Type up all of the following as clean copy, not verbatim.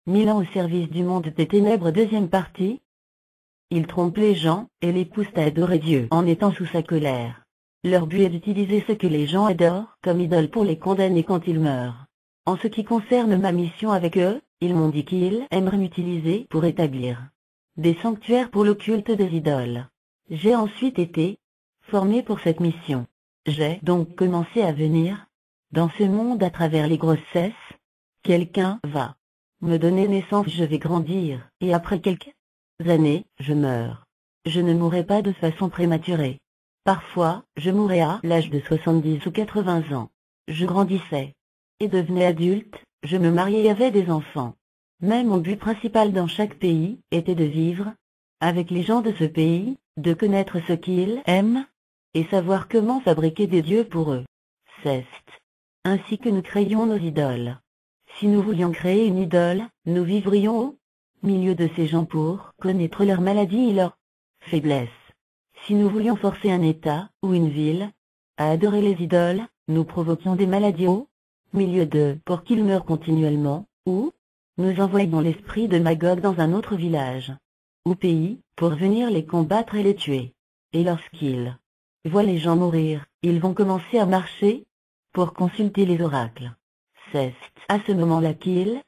Milan au service du monde des ténèbres. Deuxième partie. Ils trompent les gens, et les poussent à adorer Dieu en étant sous sa colère. Leur but est d'utiliser ce que les gens adorent comme idole pour les condamner quand ils meurent. En ce qui concerne ma mission avec eux, ils m'ont dit qu'ils aimeraient m'utiliser pour établir des sanctuaires pour le culte des idoles. J'ai ensuite été formé pour cette mission. J'ai donc commencé à venir dans ce monde à travers les grossesses. Quelqu'un va me donner naissance, je vais grandir, et après quelques années, je meurs. Je ne mourrai pas de façon prématurée. Parfois, je mourrai à l'âge de 70 ou 80 ans. Je grandissais et devenais adulte, je me mariais et avais des enfants. Mais mon but principal dans chaque pays était de vivre avec les gens de ce pays, de connaître ce qu'ils aiment, et savoir comment fabriquer des dieux pour eux. C'est ainsi que nous créions nos idoles. Si nous voulions créer une idole, nous vivrions au milieu de ces gens pour connaître leurs maladies et leurs faiblesses. Si nous voulions forcer un État ou une ville à adorer les idoles, nous provoquions des maladies au milieu d'eux pour qu'ils meurent continuellement, ou nous envoyions l'esprit de Magog dans un autre village ou pays pour venir les combattre et les tuer. Et lorsqu'ils voient les gens mourir, ils vont commencer à marcher pour consulter les oracles. C'est à ce moment-là qu'ils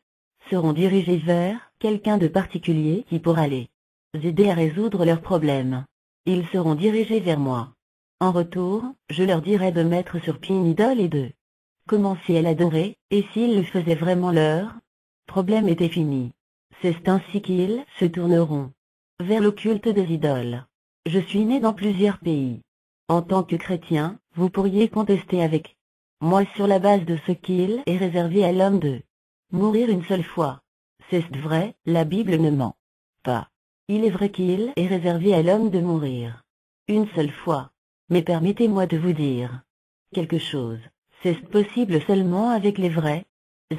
seront dirigés vers quelqu'un de particulier qui pourra les aider à résoudre leurs problèmes. Ils seront dirigés vers moi. En retour, je leur dirai de mettre sur pied une idole et de commencer à l'adorer, et s'ils le faisaient vraiment, leur problème était fini. C'est ainsi qu'ils se tourneront vers le culte des idoles. Je suis né dans plusieurs pays. En tant que chrétien, vous pourriez contester avec moi sur la base de ce qu'il est réservé à l'homme de mourir une seule fois. C'est vrai, la Bible ne ment pas. Il est vrai qu'il est réservé à l'homme de mourir une seule fois. Mais permettez-moi de vous dire quelque chose. C'est possible seulement avec les vrais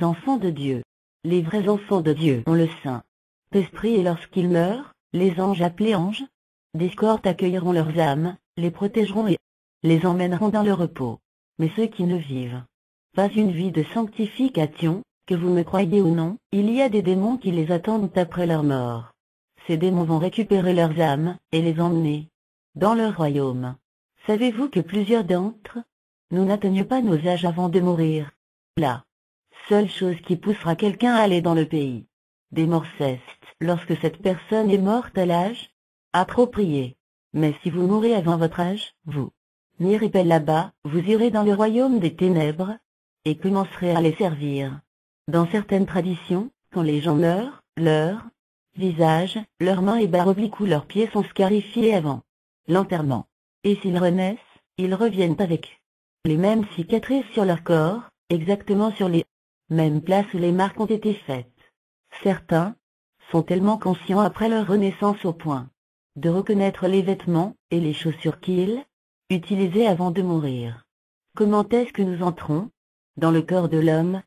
enfants de Dieu. Les vrais enfants de Dieu ont le Saint-Esprit, et lorsqu'ils meurent, les anges appelés anges d'escorte accueilleront leurs âmes, les protégeront et les emmèneront dans le repos. Mais ceux qui ne vivent pas une vie de sanctification, que vous me croyez ou non, il y a des démons qui les attendent après leur mort. Ces démons vont récupérer leurs âmes et les emmener dans leur royaume. Savez-vous que plusieurs d'entre nous n'atteignent pas nos âges avant de mourir? La seule chose qui poussera quelqu'un à aller dans le pays des morts, c'est lorsque cette personne est morte à l'âge approprié. Mais si vous mourrez avant votre âge, vous n'irez pas là-bas, vous irez dans le royaume des ténèbres et commencerez à les servir. Dans certaines traditions, quand les gens meurent, leur visage, leurs mains et barres obliques ou leurs pieds sont scarifiés avant l'enterrement. Et s'ils renaissent, ils reviennent avec les mêmes cicatrices sur leur corps, exactement sur les mêmes places où les marques ont été faites. Certains sont tellement conscients après leur renaissance au point de reconnaître les vêtements et les chaussures qu'ils utilisaient avant de mourir. Comment est-ce que nous entrons dans le corps de l'homme?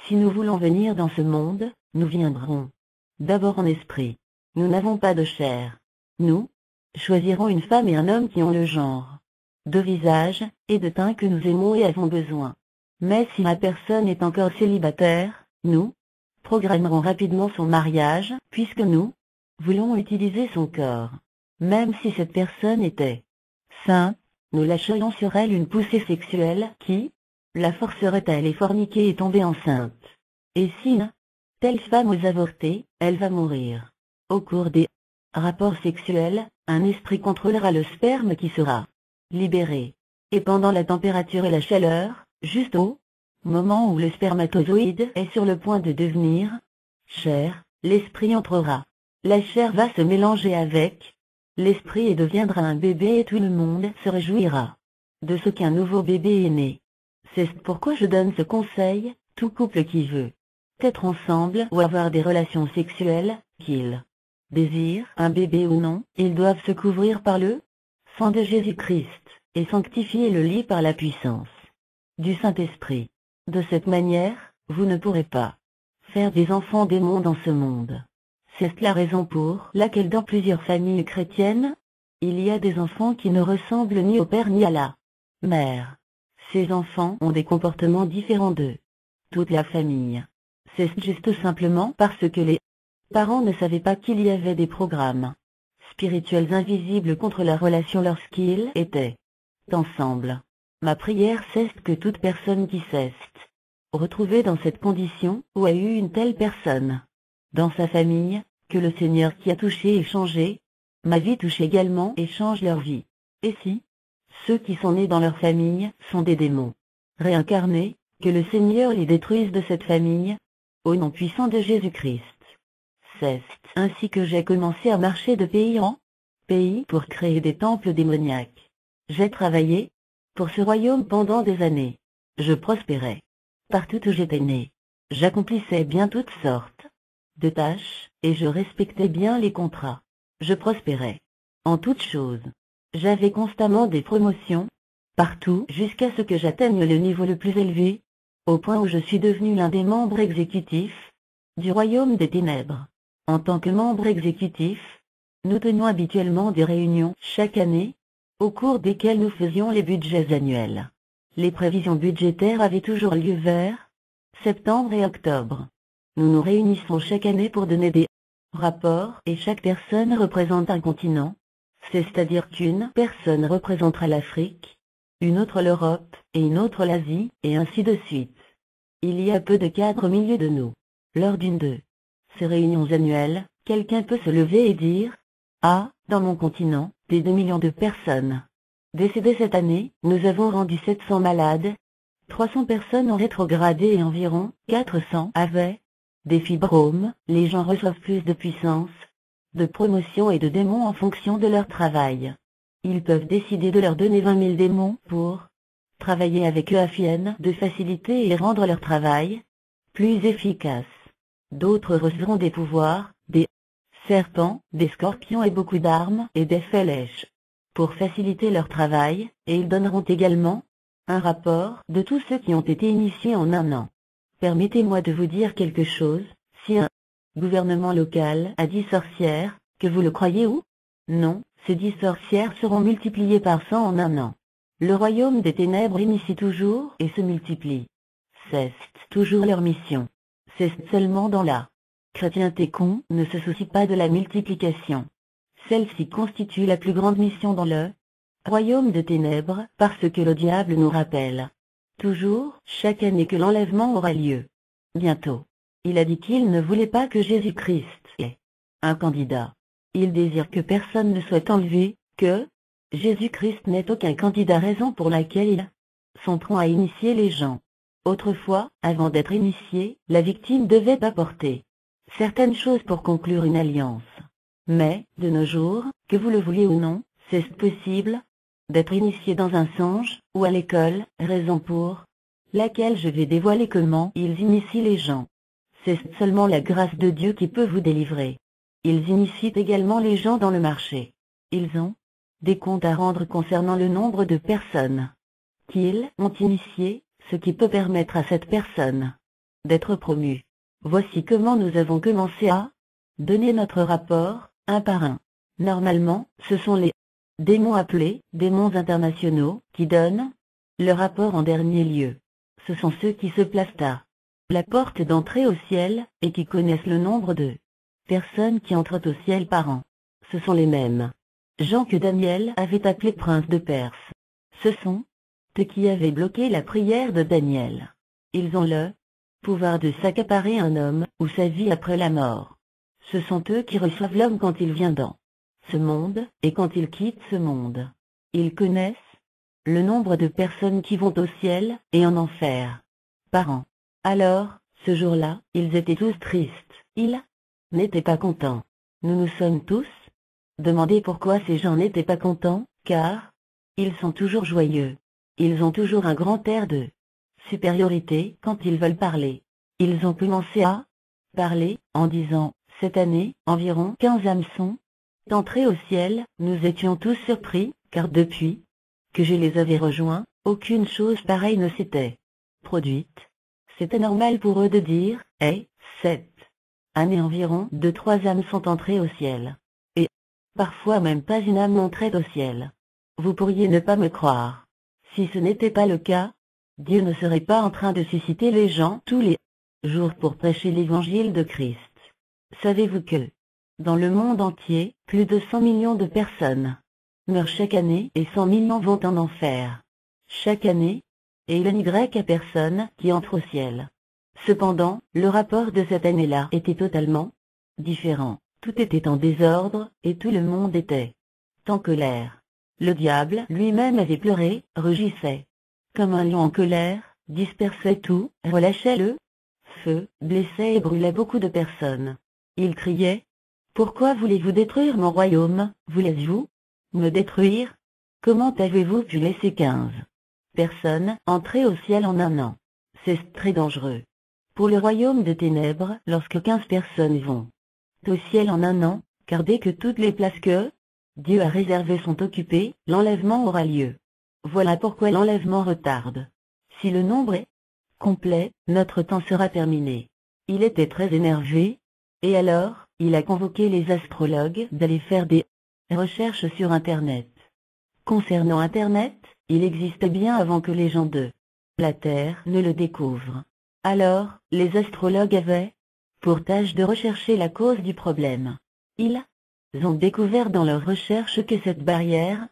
Si nous voulons venir dans ce monde, nous viendrons d'abord en esprit. Nous n'avons pas de chair. Nous choisirons une femme et un homme qui ont le genre de visage et de teint que nous aimons et avons besoin. Mais si la personne est encore célibataire, nous programmerons rapidement son mariage, puisque nous voulons utiliser son corps. Même si cette personne était sainte, nous lâcherions sur elle une poussée sexuelle qui la forcerait à aller forniquer et tomber enceinte. Et si une telle femme ose avorter, elle va mourir. Au cours des rapports sexuels, un esprit contrôlera le sperme qui sera libéré. Et pendant la température et la chaleur, juste au moment où le spermatozoïde est sur le point de devenir chair, l'esprit entrera. La chair va se mélanger avec l'esprit et deviendra un bébé, et tout le monde se réjouira de ce qu'un nouveau bébé est né. C'est pourquoi je donne ce conseil: tout couple qui veut être ensemble ou avoir des relations sexuelles, qu'ils désirent un bébé ou non, ils doivent se couvrir par le sang de Jésus-Christ, et sanctifier le lit par la puissance du Saint-Esprit. De cette manière, vous ne pourrez pas faire des enfants démons dans ce monde. C'est la raison pour laquelle dans plusieurs familles chrétiennes, il y a des enfants qui ne ressemblent ni au père ni à la mère. Ces enfants ont des comportements différents de toute la famille. C'est juste simplement parce que les parents ne savaient pas qu'il y avait des programmes spirituels invisibles contre la relation lorsqu'ils étaient ensemble. Ma prière c'est que toute personne qui s'est retrouvée dans cette condition ou a eu une telle personne dans sa famille, que le Seigneur qui a touché et changé ma vie touche également et change leur vie. Et si ceux qui sont nés dans leur famille sont des démons réincarnés, que le Seigneur les détruise de cette famille, au nom puissant de Jésus-Christ. C'est ainsi que j'ai commencé à marcher de pays en pays pour créer des temples démoniaques. J'ai travaillé pour ce royaume pendant des années. Je prospérais partout où j'étais né. J'accomplissais bien toutes sortes de tâches, et je respectais bien les contrats. Je prospérais en toutes choses. J'avais constamment des promotions partout jusqu'à ce que j'atteigne le niveau le plus élevé, au point où je suis devenu l'un des membres exécutifs du royaume des ténèbres. En tant que membre exécutif, nous tenions habituellement des réunions chaque année, au cours desquelles nous faisions les budgets annuels. Les prévisions budgétaires avaient toujours lieu vers septembre et octobre. Nous nous réunissons chaque année pour donner des rapports et chaque personne représente un continent, c'est-à-dire qu'une personne représentera l'Afrique, une autre l'Europe et une autre l'Asie, et ainsi de suite. Il y a peu de cadres au milieu de nous. Lors d'une de ces réunions annuelles, quelqu'un peut se lever et dire « Ah, dans mon continent, des 2 millions de personnes décédées cette année, nous avons rendu 700 malades, 300 personnes ont rétrogradé et environ 400 avaient des fibromes, les gens reçoivent plus de puissance, de promotion et de démons en fonction de leur travail. Ils peuvent décider de leur donner 20 000 démons pour travailler avec eux afin de faciliter et rendre leur travail plus efficace. D'autres recevront des pouvoirs, des serpents, des scorpions et beaucoup d'armes et des flèches pour faciliter leur travail, et ils donneront également un rapport de tous ceux qui ont été initiés en un an. Permettez-moi de vous dire quelque chose, si un gouvernement local a 10 sorcières, que vous le croyez ou non, ces 10 sorcières seront multipliées par 100 en un an. Le royaume des ténèbres initie toujours et se multiplie. C'est toujours leur mission. C'est seulement dans la chrétienté qu'on ne se soucie pas de la multiplication. Celle-ci constitue la plus grande mission dans le royaume de ténèbres, parce que le diable nous rappelle toujours, chaque année, que l'enlèvement aura lieu bientôt. Il a dit qu'il ne voulait pas que Jésus-Christ ait un candidat. Il désire que personne ne soit enlevé, que Jésus-Christ n'est aucun candidat, raison pour laquelle ils sont prompts à initier les gens. Autrefois, avant d'être initié, la victime devait apporter certaines choses pour conclure une alliance. Mais, de nos jours, que vous le vouliez ou non, c'est possible d'être initié dans un songe, ou à l'école, raison pour laquelle je vais dévoiler comment ils initient les gens. C'est seulement la grâce de Dieu qui peut vous délivrer. Ils initient également les gens dans le marché. Ils ont des comptes à rendre concernant le nombre de personnes qu'ils ont initiées, ce qui peut permettre à cette personne d'être promue. Voici comment nous avons commencé à donner notre rapport, un par un. Normalement, ce sont les démons appelés démons internationaux qui donnent le rapport en dernier lieu. Ce sont ceux qui se placent à la porte d'entrée au ciel, et qui connaissent le nombre de personnes qui entrent au ciel par an. Ce sont les mêmes gens que Daniel avait appelés princes de Perse. Ce sont ceux qui avaient bloqué la prière de Daniel. Ils ont le pouvoir de s'accaparer un homme ou sa vie après la mort. Ce sont eux qui reçoivent l'homme quand il vient dans ce monde, et quand il quitte ce monde. Ils connaissent le nombre de personnes qui vont au ciel et en enfer par an. Alors, ce jour-là, ils étaient tous tristes. Ils n'étaient pas contents. Nous nous sommes tous demandé pourquoi ces gens n'étaient pas contents, car ils sont toujours joyeux. Ils ont toujours un grand air de supériorité quand ils veulent parler. Ils ont commencé à parler en disant « Cette année, environ 15 âmes sont entrées au ciel ». Nous étions tous surpris, car depuis que je les avais rejoints, aucune chose pareille ne s'était produite. C'était normal pour eux de dire « Hey, cette année environ 2-3 âmes sont entrées au ciel. » Et parfois même pas une âme n'entrait au ciel. Vous pourriez ne pas me croire. Si ce n'était pas le cas, Dieu ne serait pas en train de susciter les gens tous les jour pour prêcher l'évangile de Christ. Savez-vous que, dans le monde entier, plus de 100 millions de personnes meurent chaque année et 100 millions vont en enfer chaque année, et il n'y a personne qui entre au ciel. Cependant, le rapport de cette année-là était totalement différent. Tout était en désordre, et tout le monde était en colère. Le diable lui-même avait pleuré, rugissait comme un lion en colère, dispersait tout, relâchait le feu, blessait et brûlait beaucoup de personnes. Il criait: « Pourquoi voulez-vous détruire mon royaume? Voulez-vous me détruire? Comment avez-vous pu laisser 15 personnes entrer au ciel en un an? C'est très dangereux pour le royaume de ténèbres lorsque 15 personnes vont au ciel en un an, car dès que toutes les places que Dieu a réservées sont occupées, l'enlèvement aura lieu. Voilà pourquoi l'enlèvement retarde. Si le nombre est complet, notre temps sera terminé. » Il était très énervé, et alors, il a convoqué les astrologues d'aller faire des recherches sur Internet. Concernant Internet, il existait bien avant que les gens de la Terre ne le découvrent. Alors, les astrologues avaient pour tâche de rechercher la cause du problème. Ils ont découvert dans leurs recherches que cette barrière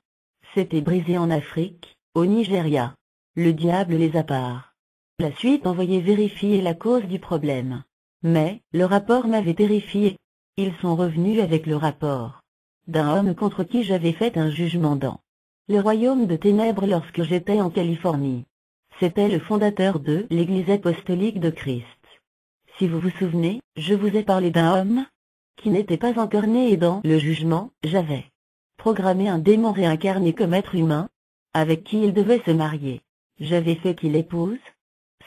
s'était brisée en Afrique, au Nigeria. Le diable les a par la suite envoyé vérifier la cause du problème. Mais, le rapport m'avait terrifié. Ils sont revenus avec le rapport d'un homme contre qui j'avais fait un jugement dans le royaume de ténèbres lorsque j'étais en Californie. C'était le fondateur de l'Église apostolique de Christ. Si vous vous souvenez, je vous ai parlé d'un homme qui n'était pas encore né, et dans le jugement, j'avais programmé un démon réincarné comme être humain, avec qui il devait se marier. J'avais fait qu'il épouse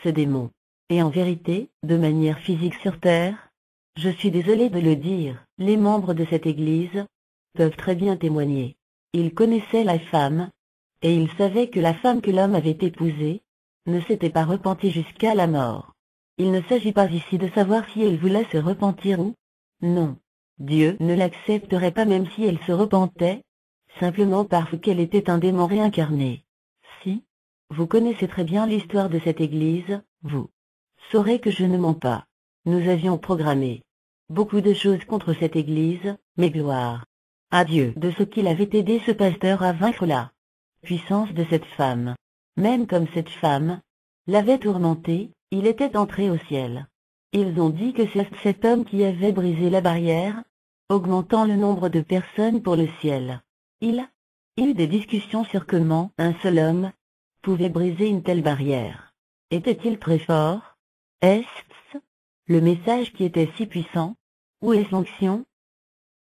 ce démon. Et en vérité, de manière physique sur Terre, je suis désolé de le dire, les membres de cette Église peuvent très bien témoigner. Ils connaissaient la femme, et ils savaient que la femme que l'homme avait épousée ne s'était pas repentie jusqu'à la mort. Il ne s'agit pas ici de savoir si elle voulait se repentir ou non. Dieu ne l'accepterait pas même si elle se repentait, simplement parce qu'elle était un démon réincarné. Si vous connaissez très bien l'histoire de cette Église, vous saurez que je ne mens pas. Nous avions programmé beaucoup de choses contre cette Église, mais gloire à Dieu de ce qu'il avait aidé ce pasteur à vaincre la puissance de cette femme. Même comme cette femme l'avait tourmenté, il était entré au ciel. Ils ont dit que c'est cet homme qui avait brisé la barrière, augmentant le nombre de personnes pour le ciel. Il a eu des discussions sur comment un seul homme pouvait briser une telle barrière. Était-il très fort? Est-ce le message qui était si puissant? Ou est-ce l'onction?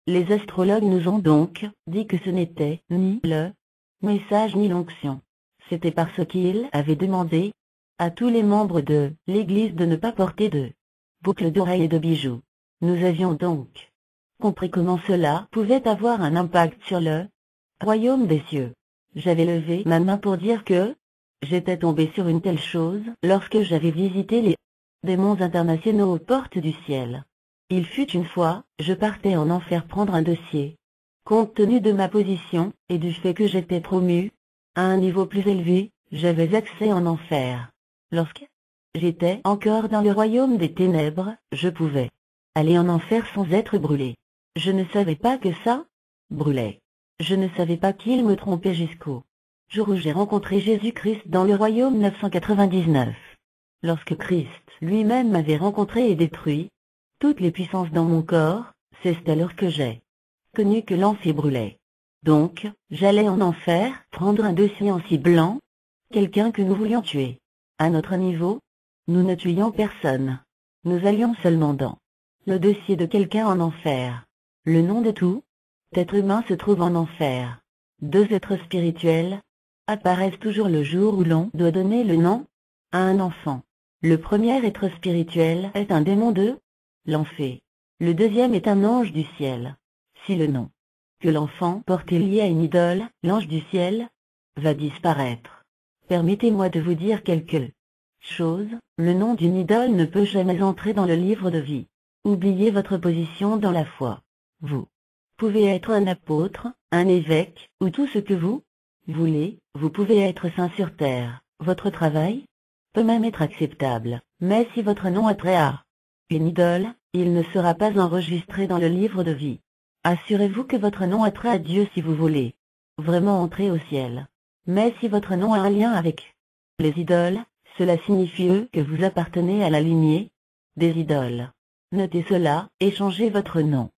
Les astrologues nous ont donc dit que ce n'était ni le message ni l'onction. C'était parce qu'ils avaient demandé à tous les membres de l'Église de ne pas porter de boucles d'oreilles et de bijoux. Nous avions donc compris comment cela pouvait avoir un impact sur le royaume des cieux. J'avais levé ma main pour dire que j'étais tombé sur une telle chose lorsque j'avais visité les démons internationaux aux portes du ciel. Il fut une fois, je partais en enfer prendre un dossier. Compte tenu de ma position, et du fait que j'étais promu à un niveau plus élevé, j'avais accès en enfer. Lorsque j'étais encore dans le royaume des ténèbres, je pouvais aller en enfer sans être brûlé. Je ne savais pas que ça brûlait. Je ne savais pas qu'il me trompait jusqu'au jour où j'ai rencontré Jésus-Christ dans le royaume 999. Lorsque Christ lui-même m'avait rencontré et détruit toutes les puissances dans mon corps, c'est alors que j'ai connu que l'enfer brûlait. Donc, j'allais en enfer prendre un dossier en ciblant quelqu'un que nous voulions tuer. À notre niveau, nous ne tuions personne. Nous allions seulement dans le dossier de quelqu'un en enfer. Le nom de tout être humain se trouve en enfer. Deux êtres spirituels apparaissent toujours le jour où l'on doit donner le nom à un enfant. Le premier être spirituel est un démon de l'enfer. Le deuxième est un ange du ciel. Si le nom que l'enfant porte est lié à une idole, l'ange du ciel va disparaître. Permettez-moi de vous dire quelque chose, le nom d'une idole ne peut jamais entrer dans le livre de vie. Oubliez votre position dans la foi. Vous pouvez être un apôtre, un évêque, ou tout ce que vous voulez, vous pouvez être saint sur terre. Votre travail peut même être acceptable, Mais si votre nom est trait à une idole, il ne sera pas enregistré dans le livre de vie. Assurez-vous que votre nom est trait à Dieu si vous voulez vraiment entrer au ciel. Mais si votre nom a un lien avec les idoles, cela signifie que vous appartenez à la lignée des idoles. Notez cela, et changez votre nom.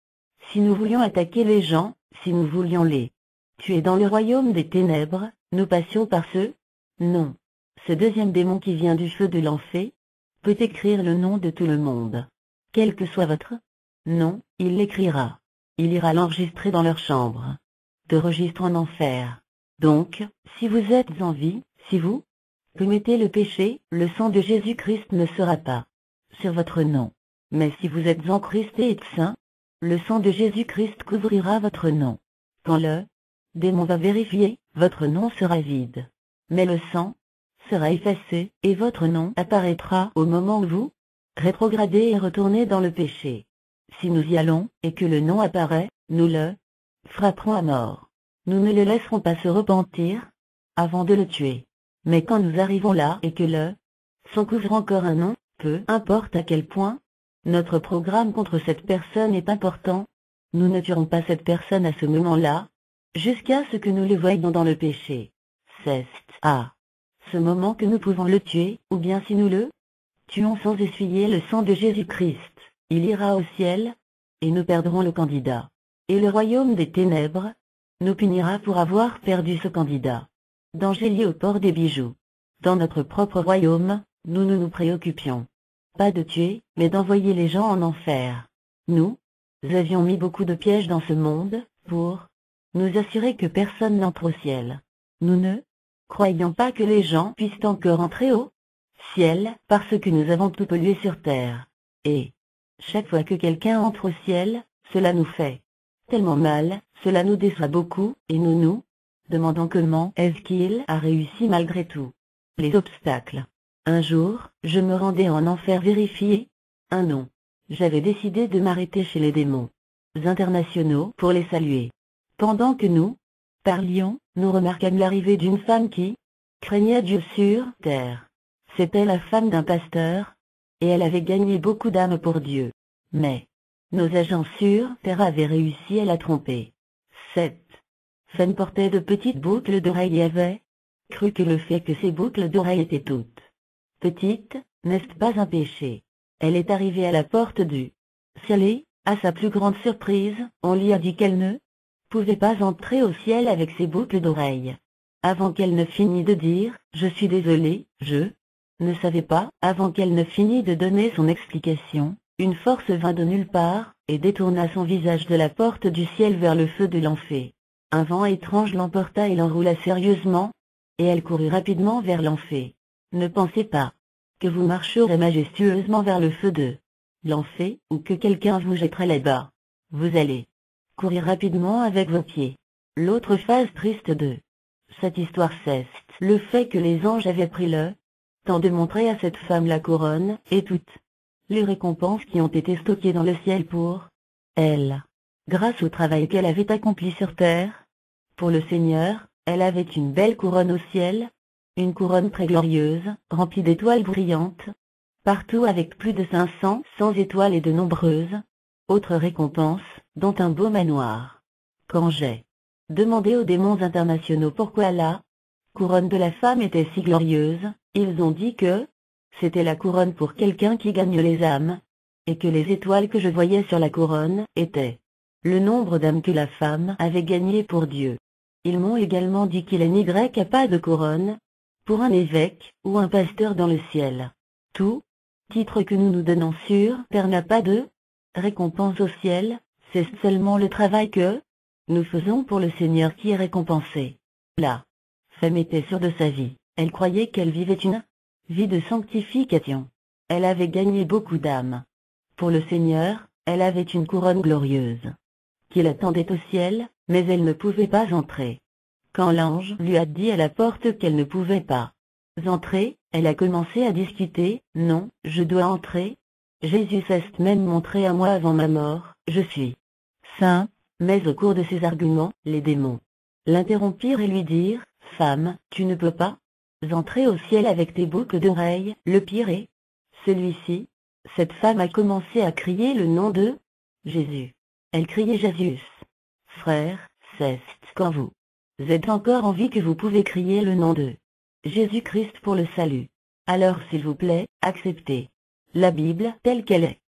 Si nous voulions attaquer les gens, si nous voulions les tuer dans le royaume des ténèbres, nous passions par ce nom. Ce deuxième démon qui vient du feu de l'enfer peut écrire le nom de tout le monde. Quel que soit votre nom, il l'écrira. Il ira l'enregistrer dans leur chambre de registre en enfer. Donc, si vous êtes en vie, si vous commettez le péché, le sang de Jésus-Christ ne sera pas sur votre nom. Mais si vous êtes en Christ et êtes saint, le sang de Jésus-Christ couvrira votre nom. Quand le démon va vérifier, votre nom sera vide. Mais le sang sera effacé, et votre nom apparaîtra au moment où vous rétrogradez et retournez dans le péché. Si nous y allons, et que le nom apparaît, nous le frapperons à mort. Nous ne le laisserons pas se repentir avant de le tuer. Mais quand nous arrivons là et que le sang couvre encore un nom, peu importe à quel point notre programme contre cette personne est important, nous ne tuerons pas cette personne à ce moment-là, jusqu'à ce que nous le voyions dans le péché. C'est à ce moment que nous pouvons le tuer, ou bien si nous le tuons sans essuyer le sang de Jésus-Christ, il ira au ciel, et nous perdrons le candidat. Et le royaume des ténèbres nous punira pour avoir perdu ce candidat. Danger lié au port des bijoux. Dans notre propre royaume, nous ne nous préoccupions pas de tuer, mais d'envoyer les gens en enfer. Nous avions mis beaucoup de pièges dans ce monde, pour nous assurer que personne n'entre au ciel. Nous ne croyons pas que les gens puissent encore entrer au ciel, parce que nous avons tout pollué sur terre. Et chaque fois que quelqu'un entre au ciel, cela nous fait tellement mal, cela nous déçoit beaucoup, et nous nous demandons comment est-ce qu'il a réussi malgré tout. Les obstacles. Un jour, je me rendais en enfer vérifier un nom. J'avais décidé de m'arrêter chez les démons internationaux pour les saluer. Pendant que nous parlions, nous remarquâmes l'arrivée d'une femme qui craignait Dieu sur terre. C'était la femme d'un pasteur, et elle avait gagné beaucoup d'âmes pour Dieu. Mais nos agents sur terre avaient réussi à la tromper. Cette femme portait de petites boucles d'oreilles et avait cru que le fait que ces boucles d'oreilles étaient toutes petites, n'est pas un péché. Elle est arrivée à la porte du ciel et, à sa plus grande surprise, on lui a dit qu'elle ne pouvait pas entrer au ciel avec ses boucles d'oreilles. Avant qu'elle ne finît de dire « Je suis désolée, je ne savais pas », avant qu'elle ne finît de donner son explication, une force vint de nulle part, et détourna son visage de la porte du ciel vers le feu de l'enfer. Un vent étrange l'emporta et l'enroula sérieusement, et elle courut rapidement vers l'enfer. Ne pensez pas que vous marcherez majestueusement vers le feu de l'enfer, ou que quelqu'un vous jettera là-bas. Vous allez courir rapidement avec vos pieds. L'autre phase triste de cette histoire c'est le fait que les anges avaient pris le temps de montrer à cette femme la couronne, et toutes les récompenses qui ont été stockées dans le ciel pour elle. Grâce au travail qu'elle avait accompli sur terre, pour le Seigneur, elle avait une belle couronne au ciel, une couronne très glorieuse, remplie d'étoiles brillantes, partout avec plus de 500 étoiles et de nombreuses autres récompenses, dont un beau manoir. Quand j'ai demandé aux démons internationaux pourquoi la couronne de la femme était si glorieuse, ils ont dit que c'était la couronne pour quelqu'un qui gagne les âmes, et que les étoiles que je voyais sur la couronne étaient le nombre d'âmes que la femme avait gagnées pour Dieu. Ils m'ont également dit qu'il n'y a pas de couronne pour un évêque ou un pasteur dans le ciel. Tout titre que nous nous donnons sur terre n'a pas de récompense au ciel, c'est seulement le travail que nous faisons pour le Seigneur qui est récompensé. La femme était sûre de sa vie, elle croyait qu'elle vivait une vie de sanctification. Elle avait gagné beaucoup d'âmes. Pour le Seigneur, elle avait une couronne glorieuse qui l'attendait au ciel, mais elle ne pouvait pas entrer. Quand l'ange lui a dit à la porte qu'elle ne pouvait pas entrer, elle a commencé à discuter. « Non, je dois entrer. Jésus s'est même montré à moi avant ma mort, je suis saint. » Mais au cours de ses arguments, les démons l'interrompirent et lui dirent « Femme, tu ne peux pas entrer au ciel avec tes boucles d'oreilles. » Le pire est celui-ci. Cette femme a commencé à crier le nom de Jésus. Elle criait Jésus. Frère, c'est quand vous êtes encore en vie que vous pouvez crier le nom de Jésus-Christ pour le salut. Alors s'il vous plaît, acceptez la Bible telle qu'elle est.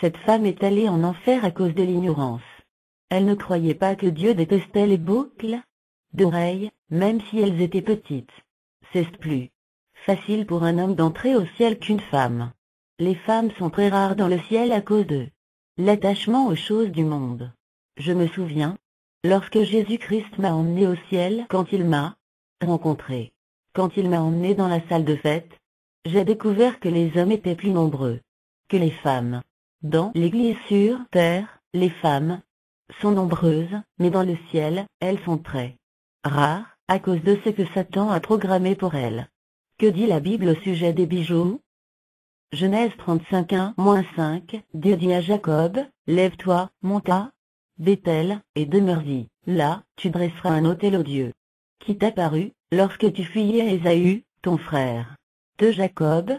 Cette femme est allée en enfer à cause de l'ignorance. Elle ne croyait pas que Dieu détestait les boucles d'oreilles, même si elles étaient petites. C'est plus facile pour un homme d'entrer au ciel qu'une femme. Les femmes sont très rares dans le ciel à cause de l'attachement aux choses du monde. Je me souviens, lorsque Jésus-Christ m'a emmené au ciel, quand il m'a rencontré, quand il m'a emmené dans la salle de fête, j'ai découvert que les hommes étaient plus nombreux que les femmes. Dans l'église sur terre, les femmes sont nombreuses, mais dans le ciel, elles sont très rares, à cause de ce que Satan a programmé pour elles. Que dit la Bible au sujet des bijoux? Genèse 35:1-5, Dieu dit à Jacob, lève-toi, monte à Béthel, et demeure-y. Là, tu dresseras un autel au Dieu qui t'apparut, lorsque tu fuyais Ésaü, ton frère. De Jacob,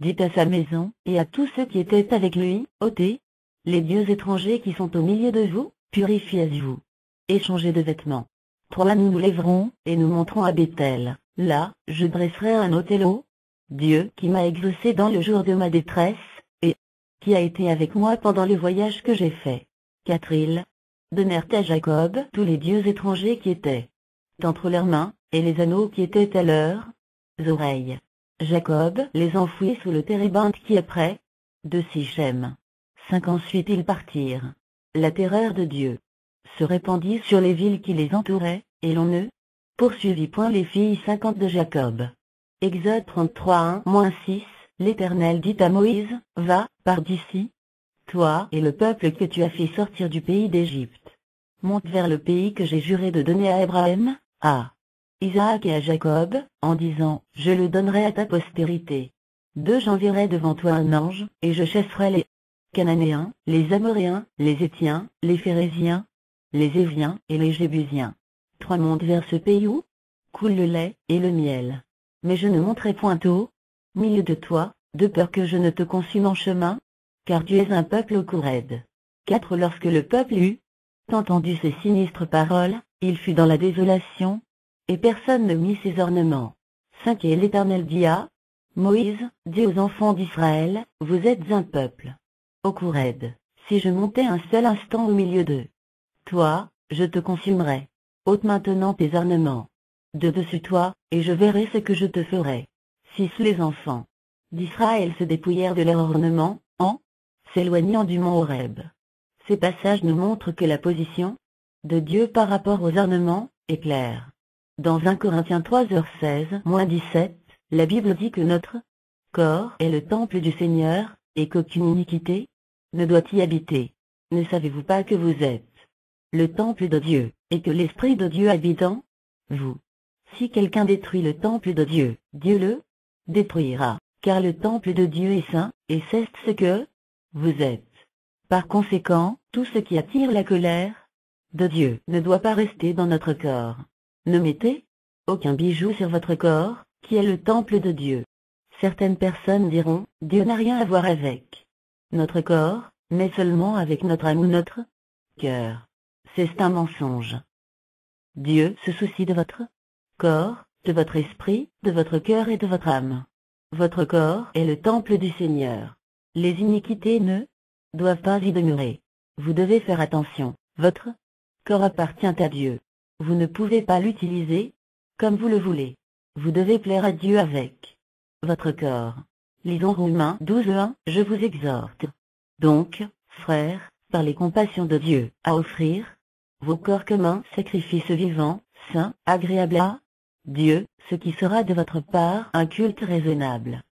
dit à sa maison, et à tous ceux qui étaient avec lui, ôtez les dieux étrangers qui sont au milieu de vous, purifiez-vous, et changez de vêtements. 3 Nous nous lèverons, et nous monterons à Béthel. Là, je dresserai un autel au Dieu qui m'a exaucé dans le jour de ma détresse, et qui a été avec moi pendant le voyage que j'ai fait. 4 Ils donnèrent à Jacob tous les dieux étrangers qui étaient entre leurs mains, et les anneaux qui étaient à leurs oreilles. Jacob les enfouit sous le térébinthe qui est près de Sichem. 5 Ensuite ils partirent. La terreur de Dieu se répandit sur les villes qui les entouraient, et l'on ne poursuivit point les filles 50 de Jacob. Exode 33:1-6, l'Éternel dit à Moïse, va, pars d'ici, toi et le peuple que tu as fait sortir du pays d'Égypte. Monte vers le pays que j'ai juré de donner à Abraham, à Isaac et à Jacob, en disant, je le donnerai à ta postérité. 2 J'enverrai devant toi un ange, et je chasserai les Cananéens, les Amoréens, les Étiens, les Phéréziens, les Éviens et les Jébusiens. 3 Monte vers ce pays où coule le lait et le miel. Mais je ne monterai point au milieu de toi, de peur que je ne te consume en chemin, car tu es un peuple au cou raide. 4 Lorsque le peuple eut entendu ces sinistres paroles, il fut dans la désolation, et personne ne mit ses ornements. 5 Et l'Éternel dit à Moïse, dis aux enfants d'Israël, vous êtes un peuple au cou raide. Si je montais un seul instant au milieu d'eux, toi, je te consumerais. Ôte maintenant tes ornements de dessus toi, et je verrai ce que je te ferai. 6 Les enfants d'Israël se dépouillèrent de leurs ornements, en s'éloignant du mont Horeb. Ces passages nous montrent que la position de Dieu par rapport aux ornements est claire. Dans 1 Corinthiens 3:16-17, la Bible dit que notre corps est le temple du Seigneur, et qu'aucune iniquité ne doit y habiter. Ne savez-vous pas que vous êtes le temple de Dieu, et que l'Esprit de Dieu habite en vous? Si quelqu'un détruit le temple de Dieu, Dieu le détruira, car le temple de Dieu est saint, et c'est ce que vous êtes. Par conséquent, tout ce qui attire la colère de Dieu ne doit pas rester dans notre corps. Ne mettez aucun bijou sur votre corps, qui est le temple de Dieu. Certaines personnes diront, Dieu n'a rien à voir avec notre corps, mais seulement avec notre âme ou notre cœur. C'est un mensonge. Dieu se soucie de votre corps, de votre esprit, de votre cœur et de votre âme. Votre corps est le temple du Seigneur. Les iniquités ne doivent pas y demeurer. Vous devez faire attention. Votre corps appartient à Dieu. Vous ne pouvez pas l'utiliser comme vous le voulez. Vous devez plaire à Dieu avec votre corps. Lisons Romains 12:1. Je vous exhorte donc, frères, par les compassions de Dieu, à offrir vos corps comme un sacrifice vivant, saint, agréable à Dieu, ce qui sera de votre part un culte raisonnable.